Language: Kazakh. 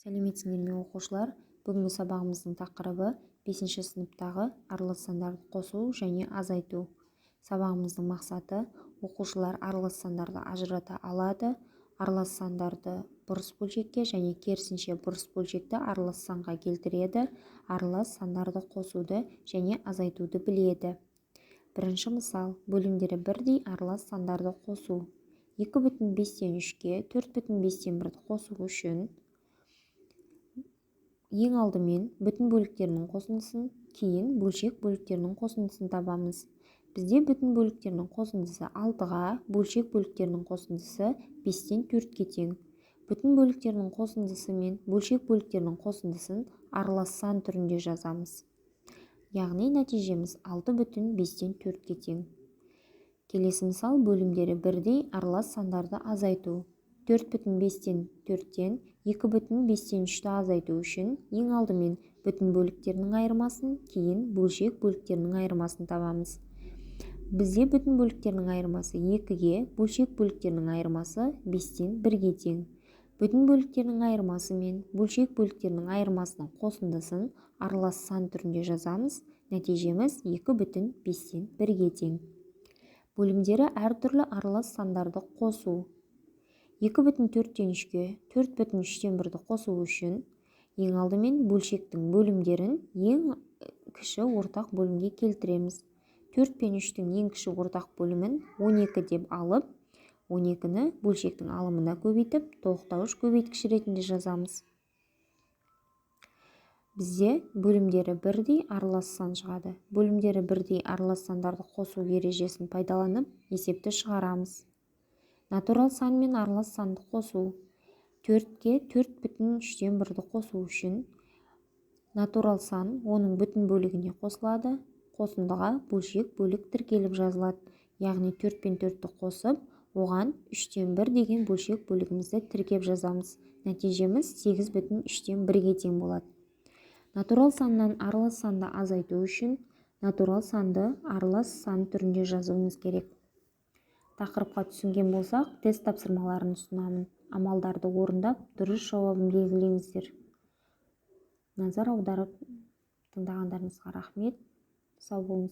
Сәлеметсіңдер ме оқушылар? Бүгінгі сабағымыздың тақырыбы 5 сыныптағы аралас сандарды қосу және азайту. Сабағымыздың мақсаты оқушылар аралас сандарды ажырата алады, аралас сандарды бұрыс бөлшекке және керісінше бұрыс бөлшекті аралас санға келтіреді, аралас сандарды қосуды және азайтуды біледі. Бірінші мысал, бөлімдері бірдей аралас сандарды қосу. 2,5-тен 3-ке 4,5-тен 1-ді қосу үшін ең алдымен бүтін бөліктерінің қосындысын, кейін бөлшек бөліктерінің қосындысын табамыз. Бізде бүтін бөліктерінің қосындысы 6-ға, бөлшек бөліктерінің қосындысы 5-тен 4-ке тең. Бүтін бөліктерінің қосындысы мен бөлшек бөліктерінің қосындысын аралас сан түрінде жазамыз. Яғни нәтижеміз 6,5-тен 4-ке тең. Келесі мысал, бөлімдері бірдей аралас сандарды азайту. 4,5-тен 4-тен 2,5-тен 3-ті азайту үшін ең алдымен бүтін бөліктерінің айырмасын, кейін бөлшек бөліктерінің айырмасын табамыз. Бізде бүтін бөліктерінің айырмасы 2-ге, бөлшек бөліктерінің айырмасы 5-тен 1-ге тең. Бүтін бөліктерінің айырмасы мен бөлшек бөліктерінің айырмасының қосындысын аралас сан түрінде жазамыз. Нәтижеміз 2,5-тен 1-ге тең. Бөлімдері әртүрлі аралас сандарды қосу. 2,4-тен 3-ке 4,3-тен 1-ді қосу үшін ең алдымен бөлшектің бөлімдерін ең кіші ортақ бөлімге келтіреміз. 4 пен 3-тің ең кіші ортақ бөлімін 12 деп алып, 12-ні бөлшектің алымына көбейтіп, тоқтауыш көбейткіш ретінде жазамыз. Бізде бөлімдері бірдей аралас сан шығады. Бөлімдері бірдей аралас сандарды қосу ережесін пайдаланып, есепті шығарамыз. Натурал сан мен аралас санды қосу. 4-ке 4,3-тен 1-ді қосу үшін натурал сан оның бүтін бөлігіне қосылады. Қосындыға бөлшек бөлік тіркеліп жазылады. Яғни 4 пен 4-ті қосып, оған 3-тен 1 деген бөлшек бөлігімізді тіркеп жазамыз. Нәтижеміз 8,3-тен 1-ге тең болады. Натурал саннан аралас санды азайту үшін натурал санды аралас сан түрінде жазуымыз керек. Тақырыпқа түсінген болсақ, тест тапсырмаларын ұсынамын. Амалдарды орындап, дұрыс жауабын белгілеңіздер. Назар аударып тыңдағандарыңызға рахмет. Сау болыңыз.